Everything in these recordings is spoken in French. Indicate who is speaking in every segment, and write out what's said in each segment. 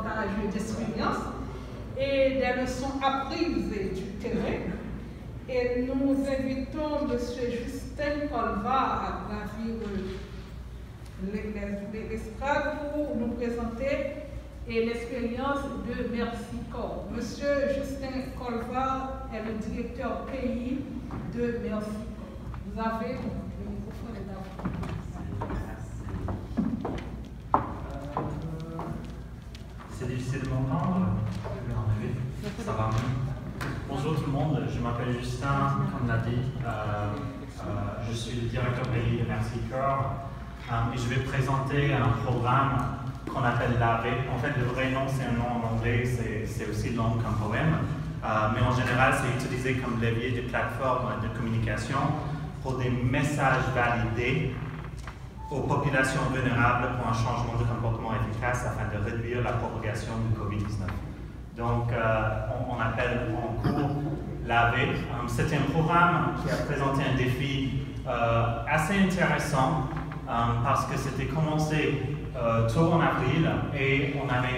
Speaker 1: partage d'expérience et des leçons apprises du terrain. Et nous invitons M. Justin Colva à gravir l'estrade pour nous présenter l'expérience de Merci Corps. M. Justin Colva est le directeur pays de Merci Corps. Vous avez le microphone est à vous.
Speaker 2: C'est difficile de m'entendre. Je vais enlever. Ça va mieux. Bonjour tout le monde, je m'appelle Justin, comme l'a dit. Je suis le directeur pays de Merci Corps et je vais présenter un programme qu'on appelle l'AV. En fait, le vrai nom, c'est un nom en anglais, c'est aussi long qu'un poème. Mais en général, c'est utilisé comme levier des plateformes de communication pour des messages validés aux populations vulnérables pour un changement de comportement efficace afin de réduire la propagation du Covid-19. Donc, on appelle en cours l'AV. C'était un programme qui a présenté un défi assez intéressant parce que c'était commencé tôt en avril et on avait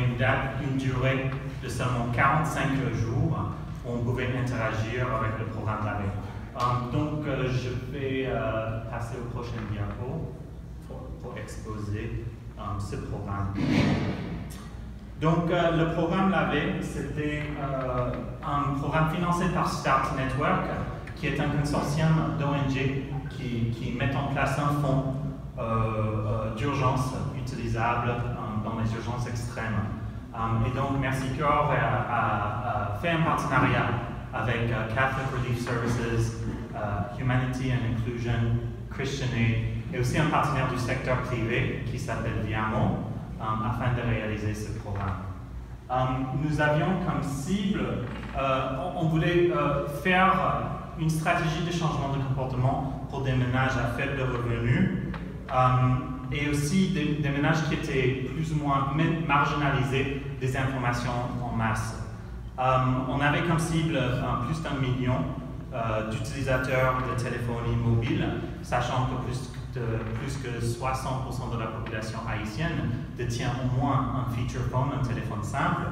Speaker 2: une durée de seulement 45 jours où on pouvait interagir avec le programme l'AV. Donc, je vais passer au prochain diapo pour exposer ce programme. Donc, le programme LAV, c'était un programme financé par Start Network, qui est un consortium d'ONG qui met en place un fonds d'urgence utilisable dans les urgences extrêmes. Et donc, Merci Corps a fait un partenariat avec Catholic Relief Services, Humanity and Inclusion, Christian Aid, et aussi un partenaire du secteur privé qui s'appelle Viamo, afin de réaliser ce programme. Nous avions comme cible, on voulait faire une stratégie de changement de comportement pour des ménages à faible revenu et aussi des ménages qui étaient plus ou moins marginalisés des informations en masse. On avait comme cible plus d'1 million d'utilisateurs de téléphonie mobile, sachant que plus que 60% de la population haïtienne détient au moins un feature phone, un téléphone simple.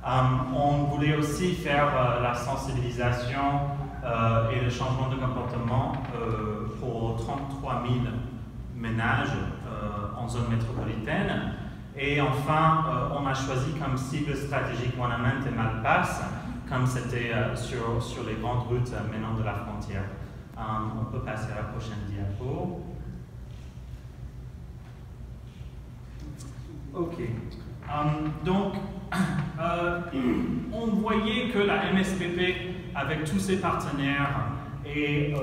Speaker 2: On voulait aussi faire la sensibilisation et le changement de comportement pour 33 000 ménages en zone métropolitaine. Et enfin, on a choisi comme cible stratégique Wanamint et Malpasse, comme c'était sur les grandes routes menant de la frontière. On peut passer à la prochaine diapo. Ok. Donc, on voyait que la MSPP, avec tous ses partenaires et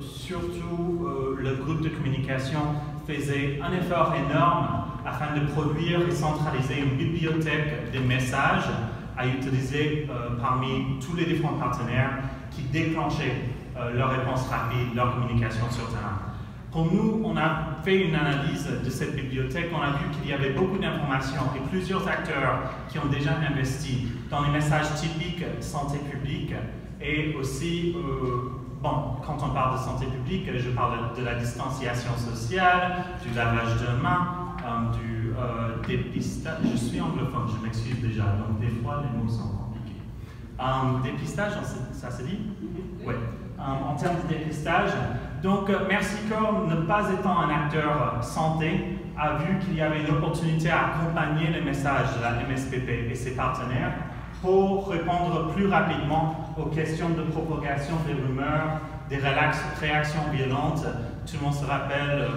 Speaker 2: surtout le groupe de communication, faisait un effort énorme afin de produire et centraliser une bibliothèque de messages à utiliser parmi tous les différents partenaires qui déclenchaient leur réponse rapide, leur communication sur terrain. Pour nous, on a fait une analyse de cette bibliothèque, on a vu qu'il y avait beaucoup d'informations et plusieurs acteurs qui ont déjà investi dans les messages typiques santé publique et aussi, quand on parle de santé publique, je parle de la distanciation sociale, du lavage de mains, du dépistage. Je suis anglophone, je m'excuse déjà, donc des fois les mots sont compliqués. Dépistage, ça se dit? Oui. En termes de dépistage, donc Merci Corps, ne pas étant un acteur santé, a vu qu'il y avait une opportunité à accompagner les messages de la MSPP et ses partenaires pour répondre plus rapidement aux questions de propagation des rumeurs, des réactions violentes. Tout le monde se rappelle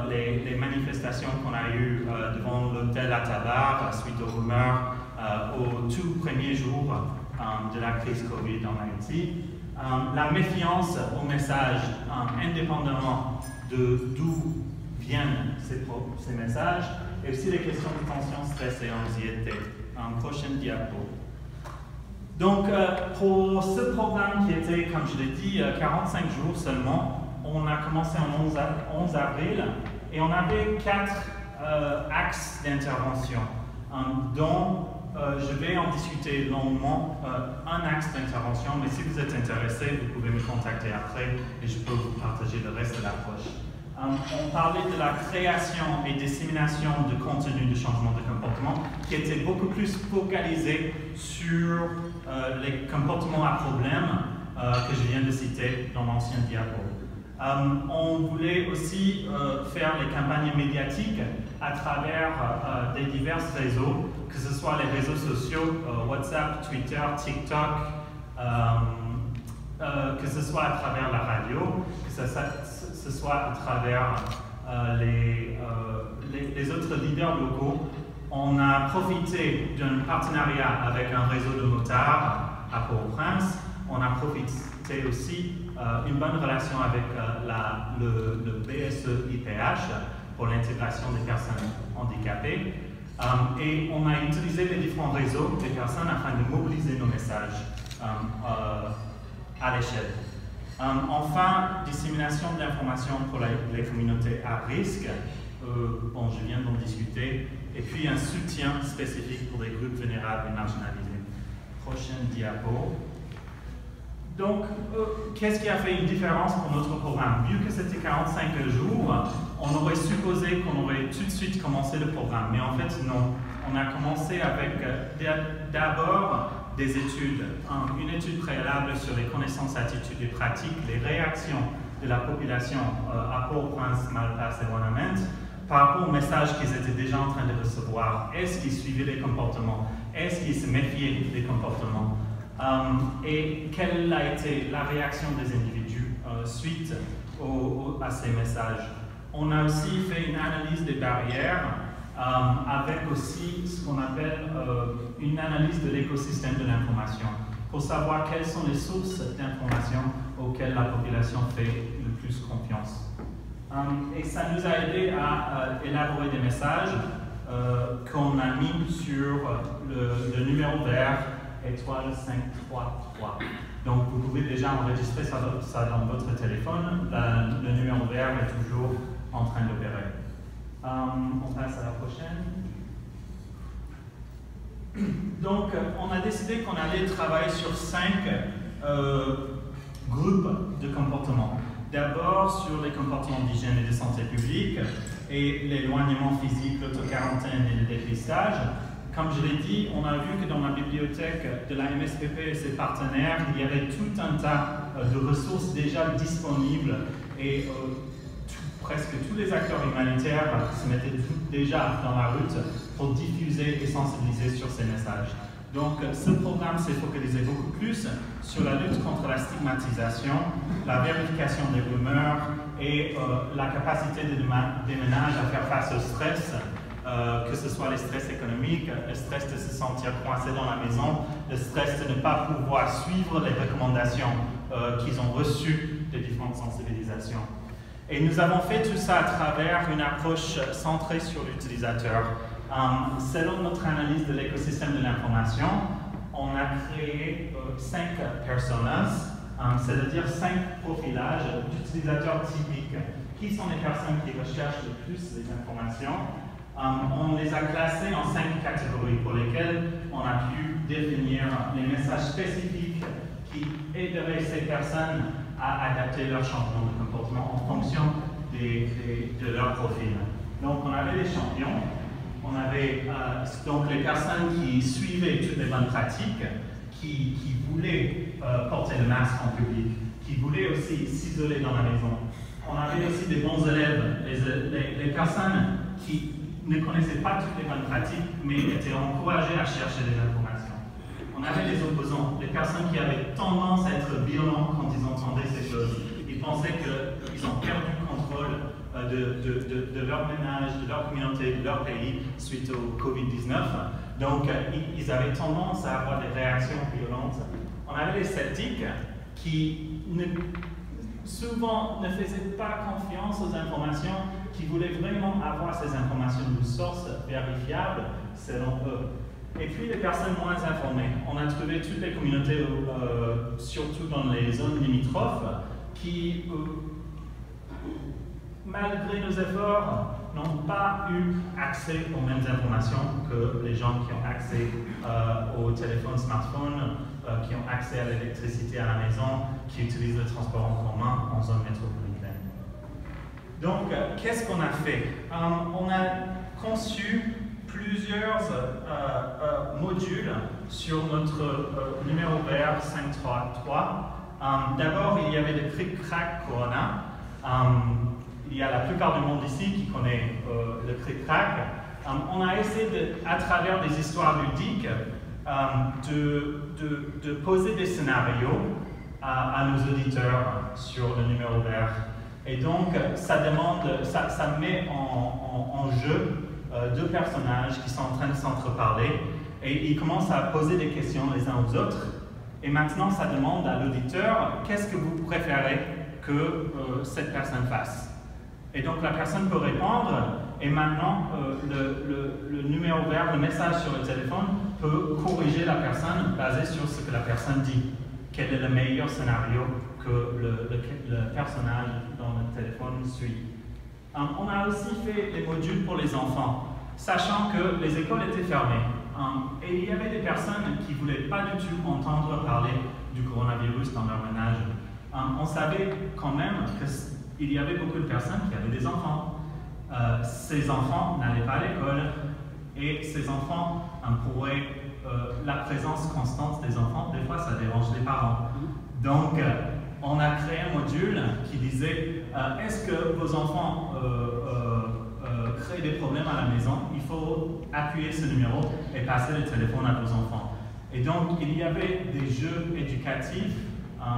Speaker 2: les manifestations qu'on a eues devant l'hôtel à Tabar suite aux rumeurs au tout premier jour de la crise Covid en Haïti. La méfiance aux messages, indépendamment d'où viennent ces messages, et aussi les questions de tension, stress et anxiété. Prochaine diapo. Donc, pour ce programme qui était, comme je l'ai dit, 45 jours seulement, on a commencé en 11 avril, et on avait 4 axes d'intervention, dont je vais en discuter longuement, un axe d'intervention, mais si vous êtes intéressé, vous pouvez me contacter après et je peux vous partager le reste de l'approche. on parlait de la création et dissémination de contenu de changement de comportement qui était beaucoup plus focalisé sur les comportements à problème que je viens de citer dans l'ancien diapo. On voulait aussi faire les campagnes médiatiques à travers des divers réseaux, que ce soit les réseaux sociaux, WhatsApp, Twitter, TikTok, que ce soit à travers la radio, que ce soit à travers les autres leaders locaux. On a profité d'un partenariat avec un réseau de motards à Port-au-Prince. On a profité aussi d'une bonne relation avec le BSE-IPH pour l'intégration des personnes handicapées. Et on a utilisé les différents réseaux des personnes afin de mobiliser nos messages à l'échelle. Enfin, dissémination de l'information pour les communautés à risque. Bon, je viens d'en discuter. Et puis un soutien spécifique pour les groupes vulnérables et marginalisés. Prochaine diapo. Donc, qu'est-ce qui a fait une différence pour notre programme? Vu que c'était 45 jours, on aurait supposé qu'on aurait tout de suite commencé le programme. Mais en fait, non. On a commencé avec d'abord des études. Une étude préalable sur les connaissances, attitudes et pratiques, les réactions de la population à Port-au-Prince, Malpasse et Wanament par rapport aux messages qu'ils étaient déjà en train de recevoir. Est-ce qu'ils suivaient les comportements? Est-ce qu'ils se méfiaient des comportements? Et quelle a été la réaction des individus suite à ces messages? On a aussi fait une analyse des barrières avec aussi ce qu'on appelle une analyse de l'écosystème de l'information pour savoir quelles sont les sources d'information auxquelles la population fait le plus confiance. Et ça nous a aidé à élaborer des messages qu'on a mis sur le numéro vert étoile 533. Donc vous pouvez déjà enregistrer ça dans votre téléphone. Le numéro vert est toujours en train d'opérer. On passe à la prochaine. Donc on a décidé qu'on allait travailler sur 5 groupes de comportements. D'abord sur les comportements d'hygiène et de santé publique et l'éloignement physique, l'autoquarantaine et le dépistage. Comme je l'ai dit, on a vu que dans la bibliothèque de la MSPP et ses partenaires, il y avait tout un tas de ressources déjà disponibles et presque tous les acteurs humanitaires se mettaient déjà dans la route pour diffuser et sensibiliser sur ces messages. Donc ce programme s'est focalisé beaucoup plus sur la lutte contre la stigmatisation, la vérification des rumeurs et la capacité des ménages à faire face au stress, que ce soit le stress économique, le stress de se sentir coincé dans la maison, le stress de ne pas pouvoir suivre les recommandations qu'ils ont reçues des différentes sensibilisations. Et nous avons fait tout ça à travers une approche centrée sur l'utilisateur. Selon notre analyse de l'écosystème de l'information, on a créé 5 personas, c'est-à-dire 5 profilages d'utilisateurs typiques. Qui sont les personnes qui recherchent le plus les informations? On les a classés en 5 catégories pour lesquelles on a pu définir les messages spécifiques qui aideraient ces personnes à adapter leur changement de comportement en fonction de leur profil. Donc on avait les champions, on avait donc les personnes qui suivaient toutes les bonnes pratiques, qui voulaient porter le masque en public, qui voulaient aussi s'isoler dans la maison. On avait aussi des bons élèves, les personnes qui ne connaissaient pas toutes les bonnes pratiques, mais étaient encouragées à chercher des informations. On avait les opposants, les personnes qui avaient tendance à être violents quand ils entendaient ces choses. Ils pensaient qu'ils ont perdu le contrôle de leur ménage, de leur communauté, de leur pays suite au Covid-19. Donc, ils avaient tendance à avoir des réactions violentes. On avait les sceptiques qui souvent ne faisaient pas confiance aux informations, qui voulaient vraiment avoir ces informations de sources vérifiables selon eux. Et puis les personnes moins informées. On a trouvé toutes les communautés, surtout dans les zones limitrophes, qui, malgré nos efforts, n'ont pas eu accès aux mêmes informations que les gens qui ont accès au téléphone, smartphone, qui ont accès à l'électricité à la maison, qui utilisent le transport en commun en zone métropolitaine. Donc, qu'est-ce qu'on a fait? On a conçu plusieurs modules sur notre numéro vert 533. D'abord, il y avait des cric-crac Corona. Il y a la plupart du monde ici qui connaît le cric-crac. On a essayé, à travers des histoires ludiques, de poser des scénarios à nos auditeurs sur le numéro vert. Et donc, ça met en jeu deux personnages qui sont en train de s'entreparler et ils commencent à poser des questions les uns aux autres. Et maintenant, ça demande à l'auditeur, qu'est-ce que vous préférez que cette personne fasse? Et donc, la personne peut répondre et maintenant, le numéro vert, le message sur le téléphone peut corriger la personne basé sur ce que la personne dit. Quel est le meilleur scénario que le personnage dans le téléphone suit. On a aussi fait des modules pour les enfants, sachant que les écoles étaient fermées. Et il y avait des personnes qui ne voulaient pas du tout entendre parler du coronavirus dans leur ménage. On savait quand même qu'il y avait beaucoup de personnes qui avaient des enfants. Ces enfants n'allaient pas à l'école et ces enfants pourraient... la présence constante des enfants, des fois, ça dérange les parents. Donc, on a créé un module qui disait est-ce que vos enfants créent des problèmes à la maison? Il faut appuyer ce numéro et passer le téléphone à vos enfants. Et donc, il y avait des jeux éducatifs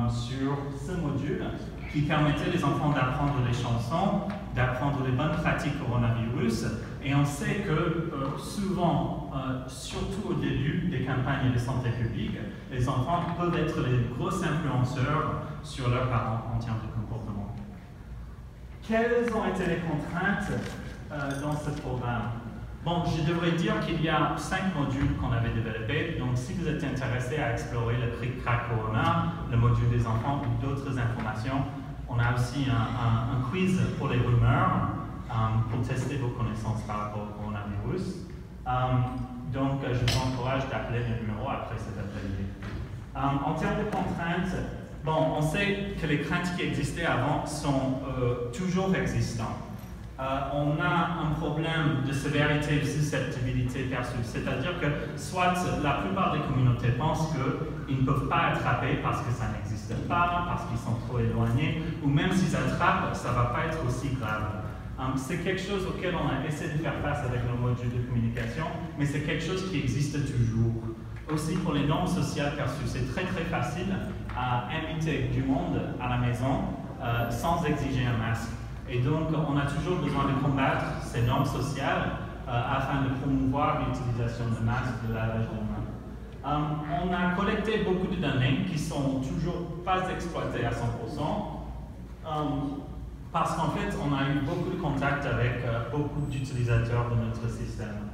Speaker 2: sur ce module qui permettaient aux enfants d'apprendre des chansons, d'apprendre les bonnes pratiques coronavirus. Et on sait que souvent, surtout au début des campagnes de santé publique, les enfants peuvent être les gros influenceurs sur leurs parents en termes de comportement. Quelles ont été les contraintes dans ce programme? Bon, je devrais dire qu'il y a 5 modules qu'on avait développés. Donc, si vous êtes intéressé à explorer le cric-crac Corona, le module des enfants ou d'autres informations, on a aussi un quiz pour les rumeurs pour tester vos connaissances par rapport au coronavirus. Donc, je vous encourage d'appeler le numéro après cet atelier. En termes de contraintes, bon, on sait que les craintes qui existaient avant sont toujours existantes. On a un problème de sévérité de susceptibilité perçue, c'est-à-dire que soit la plupart des communautés pensent qu'ils ne peuvent pas attraper parce que ça n'existe pas, parce qu'ils sont trop éloignés, ou même s'ils attrapent, ça ne va pas être aussi grave. C'est quelque chose auquel on a essayé de faire face avec nos modules de communication, mais c'est quelque chose qui existe toujours. Aussi pour les normes sociales perçues, c'est très très facile à inviter du monde à la maison sans exiger un masque. Et donc, on a toujours besoin de combattre ces normes sociales afin de promouvoir l'utilisation de masques, de lavage de mains. On a collecté beaucoup de données qui ne sont toujours pas exploitées à 100%, parce qu'en fait, on a eu beaucoup de contacts avec beaucoup d'utilisateurs de notre système.